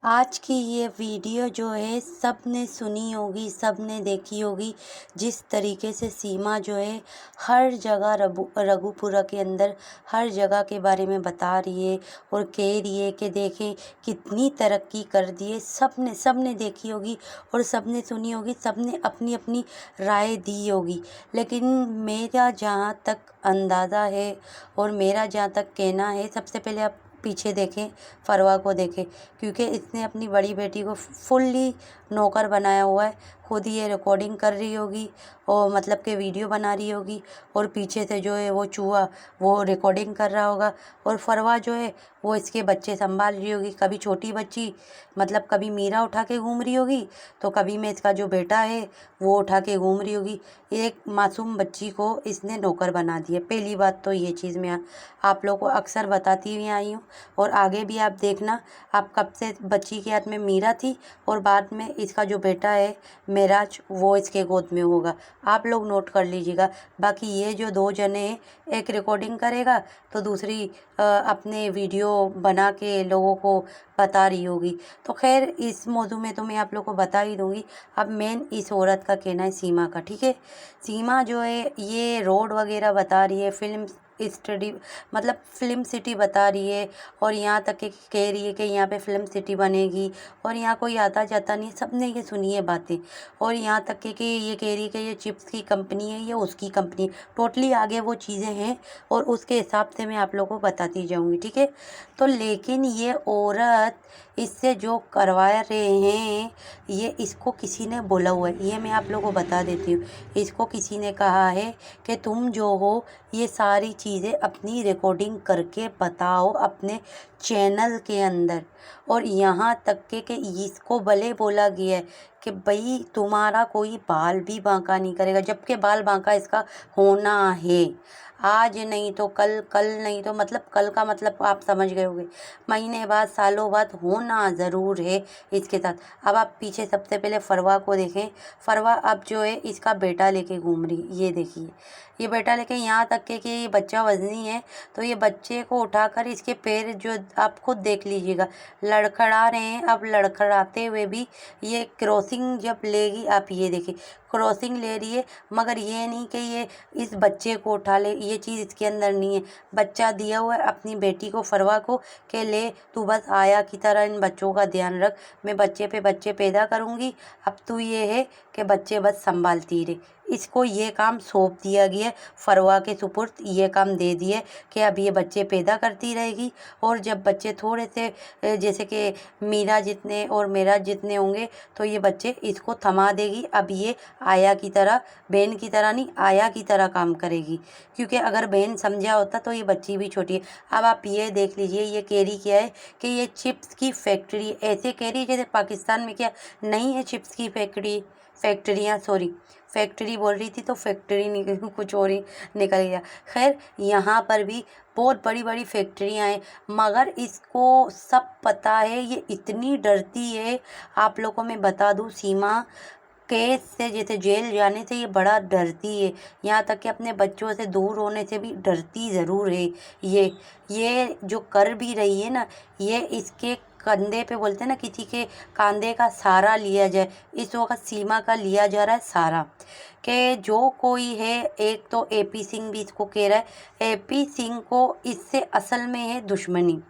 आज की ये वीडियो जो है सब ने सुनी होगी, सब ने देखी होगी। जिस तरीके से सीमा जो है हर जगह रघुपुरा के अंदर हर जगह के बारे में बता रही है और कह रही है कि देखें कितनी तरक्की कर दी है। सब ने देखी होगी और सब ने सुनी होगी, सब ने अपनी अपनी राय दी होगी। लेकिन मेरा जहाँ तक अंदाज़ा है और मेरा जहाँ तक कहना है, सबसे पहले आप पीछे देखें, फरवा को देखें, क्योंकि इसने अपनी बड़ी बेटी को फुल्ली नौकर बनाया हुआ है। खुद ये रिकॉर्डिंग कर रही होगी और मतलब कि वीडियो बना रही होगी, और पीछे से जो है वो चूहा वो रिकॉर्डिंग कर रहा होगा, और फरवा जो है वो इसके बच्चे संभाल रही होगी। कभी छोटी बच्ची मतलब कभी मीरा उठा के घूम रही होगी, तो कभी में इसका जो बेटा है वो उठा के घूम रही होगी। एक मासूम बच्ची को इसने नौकर बना दिया। पहली बात तो ये चीज़ मैं आप लोगों को अक्सर बताती हुई आई हूँ, और आगे भी आप देखना। आप कब से बच्ची के हाथ में मीरा थी और बाद में इसका जो बेटा है मेराज वो इसके गोद में होगा। आप लोग नोट कर लीजिएगा। बाकी ये जो दो जने हैं, एक रिकॉर्डिंग करेगा तो दूसरी अपने वीडियो बना के लोगों को बता रही होगी। तो खैर इस मौजू में तो मैं आप लोग को बता ही दूंगी। अब मेन इस औरत का कहना है सीमा का, ठीक है। सीमा जो है ये रोड वगैरह बता रही है, फिल्म स्टडी मतलब फिल्म सिटी बता रही है, और यहाँ तक कि कह रही है कि यहाँ पे फिल्म सिटी बनेगी और यहाँ कोई आता जाता नहीं। सब ने ये सुनी है बातें, और यहाँ तक कि ये कह रही है कि ये चिप्स की कंपनी है, ये उसकी कंपनी है। टोटली आगे वो चीज़ें हैं और उसके हिसाब से मैं आप लोगों को बताती जाऊँगी, ठीक है। तो लेकिन ये औरत इससे जो करवा रहे हैं, ये इसको किसी ने बोला हुआ है, ये मैं आप लोगों को बता देती हूँ। इसको किसी ने कहा है कि तुम जो हो ये सारी चीज़ें अपनी रिकॉर्डिंग करके बताओ अपने चैनल के अंदर। और यहाँ तक कि इसको भले बोला गया है कि भाई तुम्हारा कोई बाल भी बांका नहीं करेगा, जबकि बाल बांका इसका होना है। आज नहीं तो कल, कल नहीं तो मतलब कल का मतलब आप समझ गए होंगे, महीने बाद सालों बाद होना ज़रूर है इसके साथ। अब आप पीछे सबसे पहले फरवा को देखें। फरवा अब जो है इसका बेटा लेके घूम रही, ये देखिए ये बेटा लेके, यहाँ तक के कि ये बच्चा वजनी है तो ये बच्चे को उठाकर इसके पैर जो आप खुद देख लीजिएगा लड़खड़ा रहे हैं। अब लड़खड़ाते हुए भी ये क्रॉसिंग जब लेगी, आप ये देखिए क्रॉसिंग ले रही है, मगर ये नहीं कि ये इस बच्चे को उठा ले, ये चीज़ इसके अंदर नहीं है। बच्चा दिया हुआ है अपनी बेटी को, फरवा को, कि ले तू बस आया की तरह इन बच्चों का ध्यान रख, मैं बच्चे पे बच्चे पैदा करूँगी, अब तू ये है कि बच्चे बस संभालती रहे। इसको ये काम सौंप दिया गया है, फरवा के सुपुर्द ये काम दे दिए कि अब ये बच्चे पैदा करती रहेगी, और जब बच्चे थोड़े से जैसे कि मीरा जितने और मेरा जितने होंगे तो ये बच्चे इसको थमा देगी। अब ये आया की तरह, बहन की तरह नहीं, आया की तरह काम करेगी, क्योंकि अगर बहन समझा होता तो ये बच्ची भी छोटी है। अब आप ये देख लीजिए, ये कैरी क्या है कि ये चिप्स की फैक्ट्री, ऐसे कैरी जैसे पाकिस्तान में क्या नहीं है चिप्स की फैक्ट्रियाँ, सॉरी फैक्ट्री बोल रही थी तो फैक्ट्री निकल कुछ और ही निकल गया। खैर यहाँ पर भी बहुत बड़ी बड़ी फैक्ट्रियाँ हैं, मगर इसको सब पता है, ये इतनी डरती है। आप लोगों को मैं बता दूँ, सीमा केस से जैसे जेल जाने से ये बड़ा डरती है, यहाँ तक कि अपने बच्चों से दूर होने से भी डरती ज़रूर है। ये जो कर भी रही है ना, ये इसके कंधे पे, बोलते हैं ना किसी के कंधे का सहारा लिया जाए, इस वक्त सीमा का लिया जा रहा है सहारा। कि जो कोई है, एक तो एपी सिंह भी इसको कह रहा है, एपी सिंह को इससे असल में है दुश्मनी।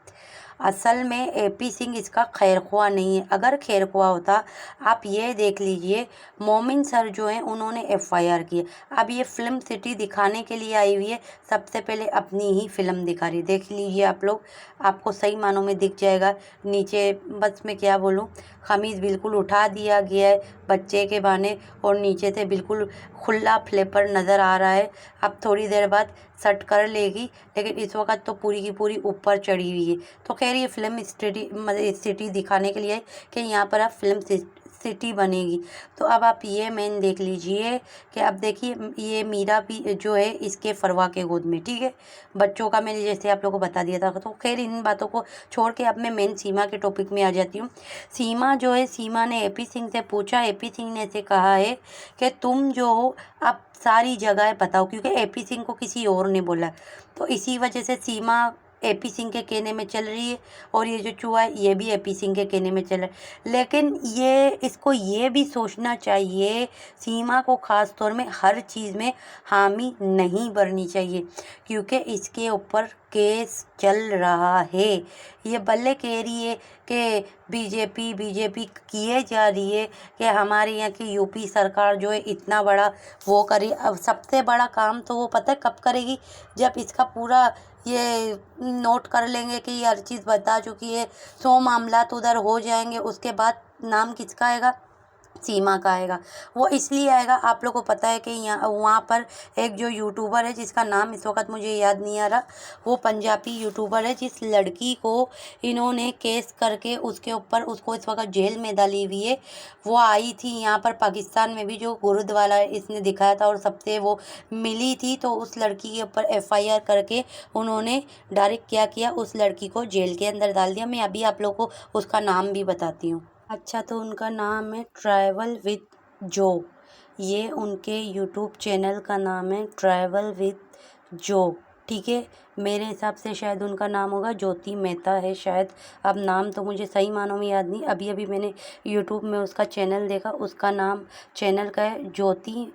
असल में एपी सिंह इसका खैरख्वाह नहीं है। अगर खैरख्वाह होता, आप ये देख लीजिए मोमिन सर जो हैं उन्होंने एफआईआर की है। अब ये फिल्म सिटी दिखाने के लिए आई हुई है, सबसे पहले अपनी ही फिल्म दिखा रही है। देख लीजिए आप लोग, आपको सही मानों में दिख जाएगा। नीचे बस मैं क्या बोलूँ, खमीज़ बिल्कुल उठा दिया गया है बच्चे के बहाने, और नीचे से बिल्कुल खुला फ्लेपर नज़र आ रहा है। अब थोड़ी देर बाद सेट कर लेगी, लेकिन इस वक्त तो पूरी की पूरी ऊपर चढ़ी हुई है। तो खैर ये फिल्म सिटी मतलब सिटी दिखाने के लिए है कि यहाँ पर अब फिल्म सिटी बनेगी। तो अब आप ये मेन देख लीजिए कि अब देखिए ये मीरा भी जो है इसके फरवा के गोद में, ठीक है। बच्चों का मैंने जैसे आप लोगों को बता दिया था। तो खैर इन बातों को छोड़ के अब मैं मेन सीमा के टॉपिक में आ जाती हूँ। सीमा जो है, सीमा ने एपी सिंह से पूछा, एपी सिंह ने ऐसे कहा है कि तुम जो हो अब सारी जगह बताओ, क्योंकि एपी सिंह को किसी और ने बोला। तो इसी वजह से सीमा एपी सिंह के कहने में चल रही है और ये जो चूहा है ये भी एपी सिंह के कहने में चल रहा है। लेकिन इसको ये भी सोचना चाहिए, सीमा को ख़ास तौर में हर चीज़ में हामी नहीं भरनी चाहिए, क्योंकि इसके ऊपर केस चल रहा है। ये भले कह रही है कि बीजेपी किए जा रही है कि हमारे यहाँ की यूपी सरकार जो है इतना बड़ा वो करी। अब सबसे बड़ा काम तो वो पता है कब करेगी, जब इसका पूरा ये नोट कर लेंगे कि ये हर चीज़ बता चुकी है, 100 मामला तो उधर हो जाएंगे, उसके बाद नाम किसका आएगा, सीमा का आएगा। वो इसलिए आएगा, आप लोग को पता है कि यहाँ वहाँ पर एक जो यूट्यूबर है जिसका नाम इस वक्त मुझे याद नहीं आ रहा, वो पंजाबी यूट्यूबर है, जिस लड़की को इन्होंने केस करके उसके ऊपर उसको इस वक्त जेल में डाली हुई है, वो आई थी यहाँ पर पाकिस्तान में भी, जो गुरुद्वारा इसने दिखाया था और सबसे वो मिली थी, तो उस लड़की के ऊपर FIR करके उन्होंने डायरेक्ट क्या किया, उस लड़की को जेल के अंदर डाल दिया। मैं अभी आप लोग को उसका नाम भी बताती हूँ। अच्छा, तो उनका नाम है ट्रैवल विद जो, ये उनके यूट्यूब चैनल का नाम है ट्रैवल विद जो, ठीक है। मेरे हिसाब से शायद उनका नाम होगा ज्योति मेहता है शायद, अब नाम तो मुझे सही मानों में याद नहीं। अभी अभी मैंने यूट्यूब में उसका चैनल देखा, उसका नाम चैनल का है ज्योति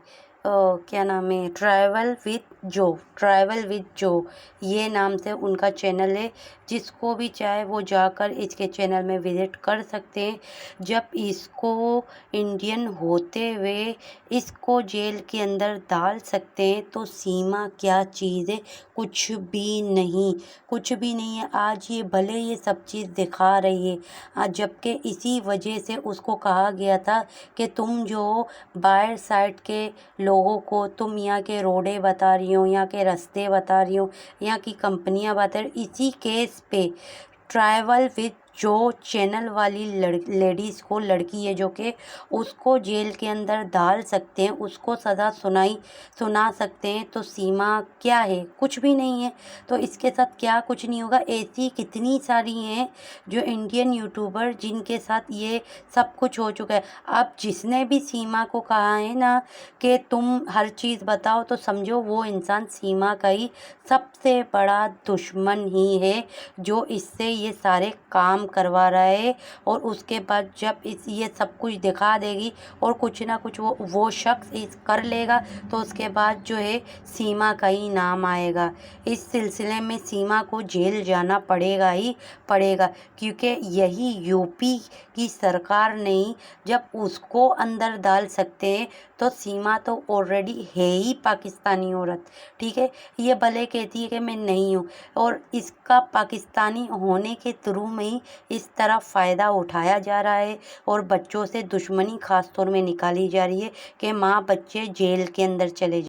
क्या नाम है, ट्रैवल विद जो, ये नाम से उनका चैनल है। जिसको भी चाहे वो जाकर इसके चैनल में विज़िट कर सकते हैं। जब इसको इंडियन होते हुए इसको जेल के अंदर डाल सकते हैं, तो सीमा क्या चीज़ है, कुछ भी नहीं, कुछ भी नहीं है। आज ये भले ये सब चीज़ दिखा रही है, आज जबकि इसी वजह से उसको कहा गया था कि तुम जो बाहर साइड के लोगों को तुम यहाँ के रोडें बता रही हो, यहाँ के रास्ते बता रही हो, यहाँ की कंपनियाँ बता रही हो। इसी केस पे ट्रैवल विद जो चैनल वाली लेडीज़ को, लड़की है जो कि उसको जेल के अंदर डाल सकते हैं, उसको सज़ा सुना सकते हैं। तो सीमा क्या है, कुछ भी नहीं है। तो इसके साथ क्या कुछ नहीं होगा, ऐसी कितनी सारी हैं जो इंडियन यूट्यूबर जिनके साथ ये सब कुछ हो चुका है। अब जिसने भी सीमा को कहा है ना कि तुम हर चीज़ बताओ, तो समझो वो इंसान सीमा का ही सबसे बड़ा दुश्मन ही है, जो इससे ये सारे काम करवा रहा है। और उसके बाद जब ये सब कुछ दिखा देगी और कुछ ना कुछ वो शख्स कर लेगा, तो उसके बाद जो है सीमा का ही नाम आएगा। इस सिलसिले में सीमा को जेल जाना पड़ेगा ही पड़ेगा, क्योंकि यही यूपी की सरकार नहीं, जब उसको अंदर डाल सकते हैं, तो सीमा तो ऑलरेडी है ही पाकिस्तानी औरत, ठीक है। ये भले कहती है कि मैं नहीं हूँ, और इसका पाकिस्तानी होने के थ्रू में ही इस तरह फ़ायदा उठाया जा रहा है और बच्चों से दुश्मनी ख़ास तौर में निकाली जा रही है कि माँ बच्चे जेल के अंदर चले जाए।